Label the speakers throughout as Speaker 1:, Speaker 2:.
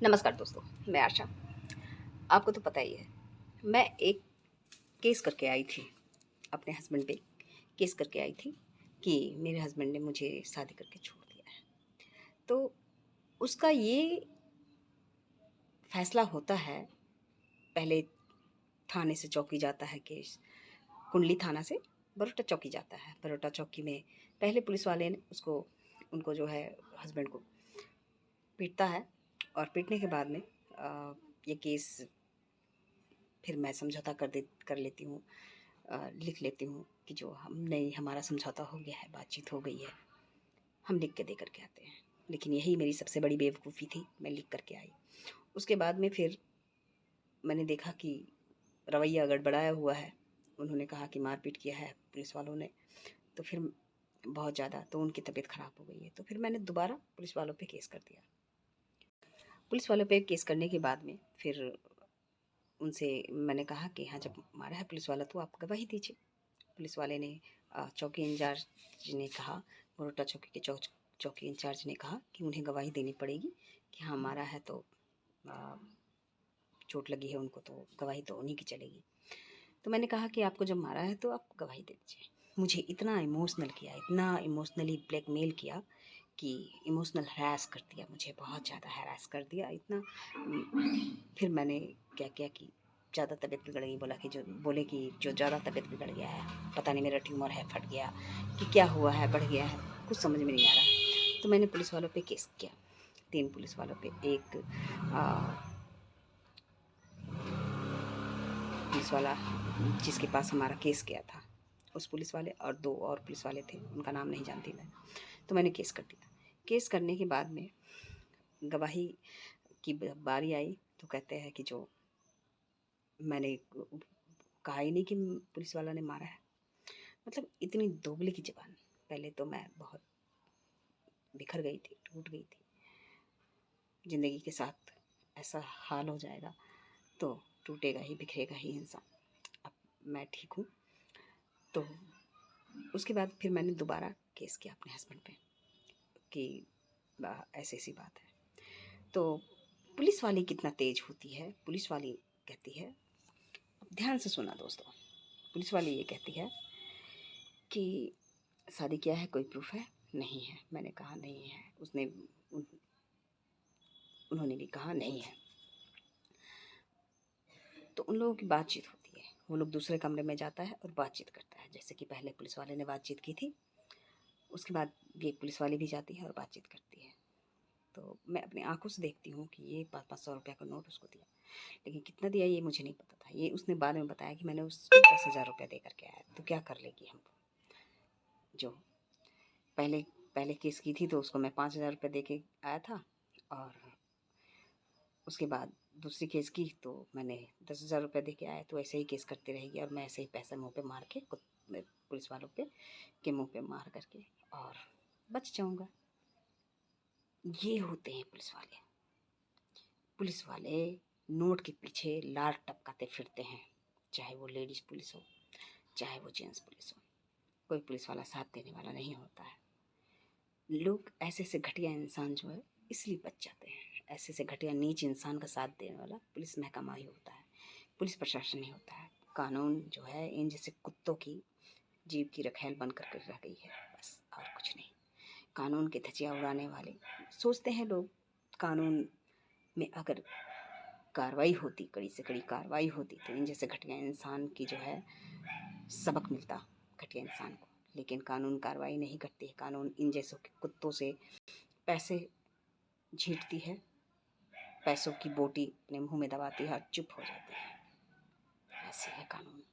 Speaker 1: नमस्कार दोस्तों, मैं आशा। आपको तो पता ही है, मैं एक केस करके आई थी। अपने हस्बैंड पे केस करके आई थी कि मेरे हस्बैंड ने मुझे शादी करके छोड़ दिया है। तो उसका ये फैसला होता है, पहले थाने से चौकी जाता है केस, कुंडली थाना से बरोटा चौकी जाता है। बरोटा चौकी में पहले पुलिस वाले ने उनको जो है हस्बैंड को पीटता है, और पीटने के बाद में ये केस फिर मैं समझौता कर लेती हूँ, लिख लेती हूँ कि जो हम नहीं, हमारा समझौता हो गया है, बातचीत हो गई है, हम लिख के दे करके आते हैं। लेकिन यही मेरी सबसे बड़ी बेवकूफ़ी थी, मैं लिख करके आई। उसके बाद में फिर मैंने देखा कि रवैया गड़बड़ाया हुआ है। उन्होंने कहा कि मारपीट किया है पुलिस वालों ने, तो फिर बहुत ज़्यादा, तो उनकी तबीयत ख़राब हो गई है। तो फिर मैंने दोबारा पुलिस वालों पे केस कर दिया। पुलिस वालों पे केस करने के बाद में फिर उनसे मैंने कहा कि हाँ, जब मारा है पुलिस वाला तो आप गवाही दीजिए। पुलिस वाले ने चौकी इंचार्ज ने कहा, बरोटा चौकी के चौकी इंचार्ज ने कहा कि उन्हें गवाही देनी पड़ेगी कि हाँ, मारा है तो चोट लगी है उनको, तो गवाही तो उन्हीं की चलेगी। तो मैंने कहा कि आपको जब मारा है तो आप गवाही दे दीजिए। मुझे इतना इमोशनल किया, इतना इमोशनली ब्लैकमेल किया कि इमोशनल हैरास कर दिया, मुझे बहुत ज़्यादा हैरास कर दिया इतना। फिर मैंने क्या किया कि ज़्यादा तबीयत बिगड़ गई, बोले कि जो ज़्यादा तबीयत बिगड़ गया है, पता नहीं मेरा ट्यूमर है, फट गया कि क्या हुआ है, बढ़ गया है, कुछ समझ में नहीं आ रहा। तो मैंने पुलिस वालों पे केस किया, 3 पुलिस वालों पे। एक पुलिस वाला जिसके पास हमारा केस गया था, उस पुलिस वाले, और 2 और पुलिस वाले थे, उनका नाम नहीं जानती मैं। तो मैंने केस कर दिया। केस करने के बाद में गवाही की बारी आई, तो कहते हैं कि जो मैंने कहा ही नहीं कि पुलिस वाला ने मारा है। मतलब इतनी दोगली की ज़बान। पहले तो मैं बहुत बिखर गई थी, टूट गई थी। ज़िंदगी के साथ ऐसा हाल हो जाएगा तो टूटेगा ही, बिखरेगा ही इंसान। अब मैं ठीक हूँ। तो उसके बाद फिर मैंने दोबारा केस किया अपने हस्बैंड पे कि ऐसी ऐसी बात है। तो पुलिस वाली कितना तेज होती है। पुलिस वाली कहती है, ध्यान से सुना दोस्तों, पुलिस वाली ये कहती है कि शादी किया है, कोई प्रूफ है? नहीं है। मैंने कहा नहीं है। उन्होंने भी कहा नहीं है। तो उन लोगों की बातचीत होती है, वो लोग दूसरे कमरे में जाता है और बातचीत करता है, जैसे कि पहले पुलिस वाले ने बातचीत की थी। उसके बाद ये पुलिस वाली भी जाती है और बातचीत करती है। तो मैं अपनी आंखों से देखती हूँ कि ये 500-500 रुपये का नोट उसको दिया, लेकिन कितना दिया ये मुझे नहीं पता था। ये उसने बाद में बताया कि मैंने उसको 10,000 रुपये दे करके आया। तो क्या कर लेगी हमको? जो पहले पहले केस की थी तो उसको मैं 5,000 रुपये दे के आया था, और उसके बाद दूसरी केस की तो मैंने 10,000 रुपये दे के आया। तो ऐसे ही केस करती रहेगी और मैं ऐसे ही पैसा मुँह पे मार के पुलिस वालों पे के मुँह पे मार करके और बच जाऊँगा। ये होते हैं पुलिस वाले। पुलिस वाले नोट के पीछे लार टपकाते फिरते हैं, चाहे वो लेडीज पुलिस हो, चाहे वो जेंट्स पुलिस हो। कोई पुलिस वाला साथ देने वाला नहीं होता है। लोग ऐसे से घटिया इंसान जो है इसलिए बच जाते हैं। ऐसे से घटिया नीच इंसान का साथ देने वाला पुलिस महकमा ही होता है, पुलिस प्रशासन ही होता है। कानून जो है इन जैसे कुत्तों की जीभ की रखैल बन कर रह गई है, बस और कुछ नहीं। कानून के धज्जियाँ उड़ाने वाले सोचते हैं लोग, कानून में अगर कार्रवाई होती, कड़ी से कड़ी कार्रवाई होती, तो इन जैसे घटिया इंसान की जो है सबक मिलता घटिया इंसान को। लेकिन कानून कार्रवाई नहीं करती है। कानून इन जैसों के कुत्तों से पैसे झींटती है, पैसों की बोटी अपने मुंह में दबाती है और चुप हो जाती है। ऐसे है कानून।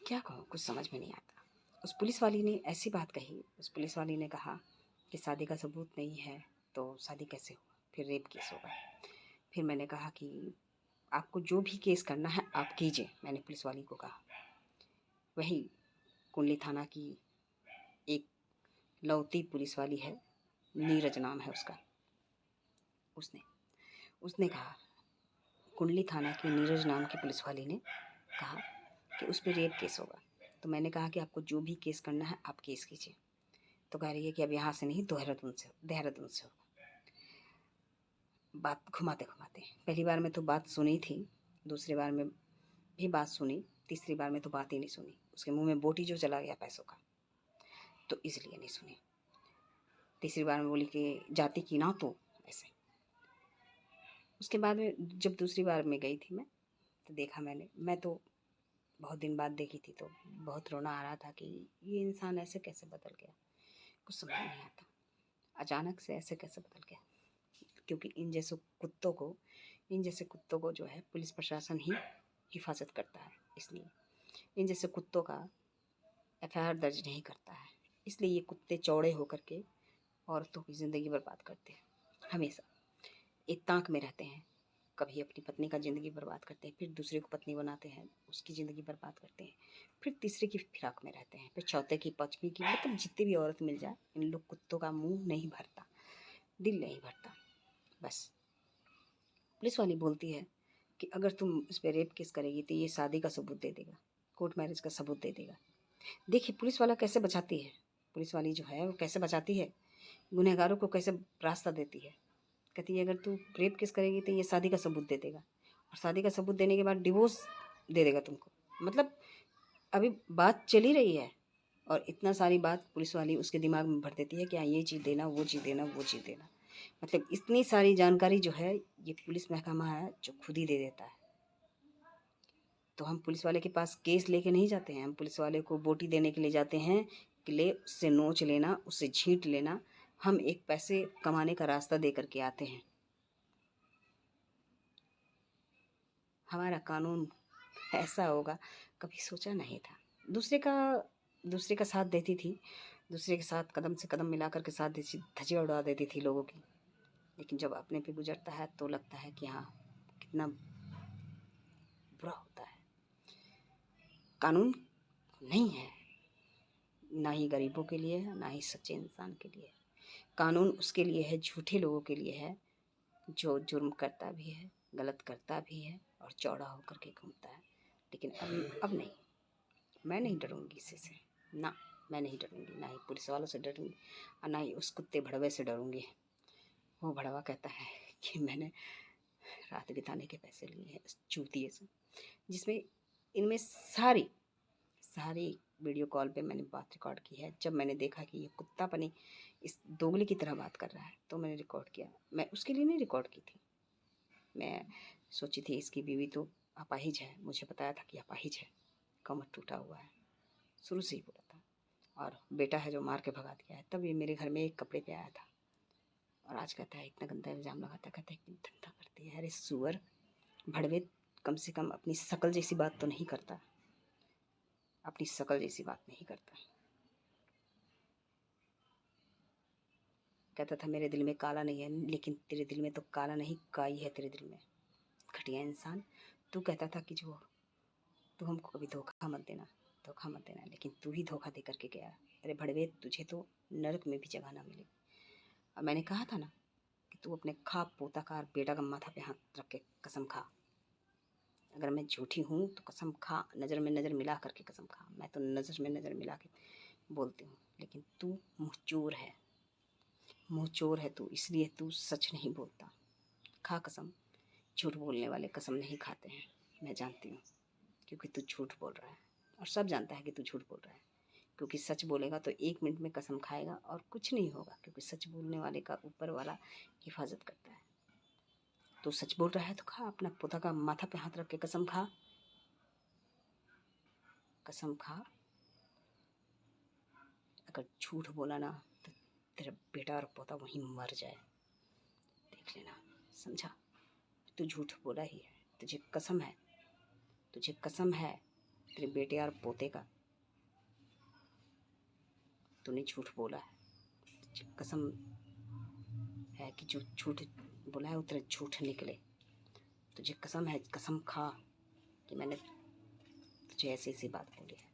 Speaker 1: क्या कहूँ, कुछ समझ में नहीं आता। उस पुलिस वाली ने ऐसी बात कही, उस पुलिस वाली ने कहा कि शादी का सबूत नहीं है तो शादी कैसे हुआ, फिर रेप केस होगा। फिर मैंने कहा कि आपको जो भी केस करना है आप कीजिए, मैंने पुलिस वाली को कहा। वही कुंडली थाना की एक लौती पुलिस वाली है, नीरज नाम है उसका। उसने उसने कहा, कुंडली थाना की नीरज नाम की पुलिस वाली ने कहा कि उस पर रेप केस होगा। तो मैंने कहा कि आपको जो भी केस करना है आप केस कीजिए। तो कह रही है कि अब यहाँ से नहीं, देहरादून से होगा। बात घुमाते घुमाते, पहली बार में तो बात सुनी थी, दूसरी बार में भी बात सुनी, तीसरी बार में तो बात ही नहीं सुनी। उसके मुंह में बोटी जो चला गया पैसों का, तो इसलिए नहीं सुनी। तीसरी बार में बोली कि जाती की ना, तो ऐसे। उसके बाद में जब दूसरी बार में गई थी मैं, तो देखा मैं तो बहुत दिन बाद देखी थी, तो बहुत रोना आ रहा था कि ये इंसान ऐसे कैसे बदल गया, कुछ समझ नहीं आता, अचानक से ऐसे कैसे बदल गया। क्योंकि इन जैसे कुत्तों को जो है पुलिस प्रशासन ही हिफाजत करता है, इसलिए इन जैसे कुत्तों का FIR दर्ज नहीं करता है। इसलिए ये कुत्ते चौड़े होकर के औरतों की ज़िंदगी बर्बाद करते हैं, हमेशा एक ताक में रहते हैं। कभी अपनी पत्नी का ज़िंदगी बर्बाद करते हैं, फिर दूसरे को पत्नी बनाते हैं, उसकी ज़िंदगी बर्बाद करते हैं, फिर तीसरे की फिराक में रहते हैं, फिर चौथे की, पाँचवीं की, मतलब जितनी भी औरत मिल जाए, इन लोग कुत्तों का मुंह नहीं भरता, दिल नहीं भरता। बस पुलिस वाली बोलती है कि अगर तुम उस पर रेप केस करेगी तो ये शादी का सबूत दे देगा, कोर्ट मैरिज का सबूत दे देगा। देखिए पुलिस वाला कैसे बचाती है, पुलिस वाली जो है वो कैसे बचाती है, गुनहगारों को कैसे रास्ता देती है। कहती है अगर तू रेप केस करेगी तो ये शादी का सबूत दे देगा, और शादी का सबूत देने के बाद डिवोर्स दे देगा तुमको। मतलब अभी बात चली रही है और इतना सारी बात पुलिस वाली उसके दिमाग में भर देती है कि हाँ ये चीज़ देना, वो चीज़ देना, वो चीज़ देना। मतलब इतनी सारी जानकारी जो है ये पुलिस महकमा है जो खुद ही दे देता है। तो हम पुलिस वाले के पास केस लेके नहीं जाते हैं, हम पुलिस वाले को बोटी देने के लिए जाते हैं कि ले उससे नोच लेना, उससे झींट लेना। हम एक पैसे कमाने का रास्ता दे करके आते हैं। हमारा कानून ऐसा होगा कभी सोचा नहीं था। दूसरे का साथ देती थी, दूसरे के साथ कदम से कदम मिला कर के साथ देती, धज्जियाँ उड़ा देती थी लोगों की। लेकिन जब अपने पे गुजरता है तो लगता है कि हाँ कितना बुरा होता है। कानून नहीं है, ना ही गरीबों के लिए है, ना ही सच्चे इंसान के लिए। कानून उसके लिए है, झूठे लोगों के लिए है, जो जुर्म करता भी है, गलत करता भी है और चौड़ा होकर के घूमता है। लेकिन अब नहीं, मैं नहीं डरूंगी किसी से, ना मैं नहीं डरूंगी, ना ही पुलिस वालों से डरूंगी और ना ही उस कुत्ते भड़वे से डरूंगी। वो भड़वा कहता है कि मैंने रात बिताने के पैसे लिए हैं इस चूतिए से, जिसमें इनमें सारी वीडियो कॉल पे मैंने बात रिकॉर्ड की है। जब मैंने देखा कि ये कुत्तापनी इस दोगली की तरह बात कर रहा है तो मैंने रिकॉर्ड किया। मैं उसके लिए नहीं रिकॉर्ड की थी, मैं सोची थी इसकी बीवी तो अपाहिज है, मुझे बताया था कि अपाहिज है, कमर टूटा हुआ है, शुरू से ही बोला था, और बेटा है जो मार के भगा दिया है। तब ये मेरे घर में एक कपड़े पे आया था और आज कहता है, इतना गंदा इल्ज़ाम लगाता, कहता है कि धंधा करती है। अरे सुअर भड़वे, कम से कम अपनी शकल जैसी बात तो नहीं करता, अपनी शकल जैसी बात नहीं करता। कहता था मेरे दिल में काला नहीं है, लेकिन तेरे दिल में तो काला नहीं, काई है तेरे दिल में, घटिया इंसान। तू कहता था कि जो तू हमको कभी धोखा मत देना, लेकिन तू ही धोखा दे करके गया। अरे भड़वे, तुझे तो नरक में भी जगह ना मिले। और मैंने कहा था ना कि तू अपने खा पोता का और बेटा का माथा पे हाथ रख के कसम खा। अगर मैं झूठी हूँ तो कसम खा, नज़र में नज़र मिला करके कसम खा। मैं तो नज़र में नज़र मिला के बोलती हूँ, लेकिन तू मुँह चोर है तू, इसलिए तू सच नहीं बोलता। खा कसम, झूठ बोलने वाले कसम नहीं खाते हैं, मैं जानती हूँ, क्योंकि तू झूठ बोल रहा है और सब जानता है कि तू झूठ बोल रहा है। क्योंकि सच बोलेगा तो 1 मिनट में कसम खाएगा और कुछ नहीं होगा, क्योंकि सच बोलने वाले का ऊपर वाला हिफाजत करता है। तो सच बोल रहा है तो खा, अपना पोता का माथा पे हाथ रख के कसम खा, कसम खा। अगर झूठ बोला ना तो तेरा बेटा और पोता वहीं मर जाए, देख लेना, समझा। तू झूठ बोला ही है, तुझे कसम है तेरे बेटे और पोते का, तूने झूठ बोला है। तुझे कसम है कि जो झूठ बोला है वो तेरा झूठ निकले। तुझे कसम है, कसम खा कि मैंने तुझे ऐसी बात बोली है।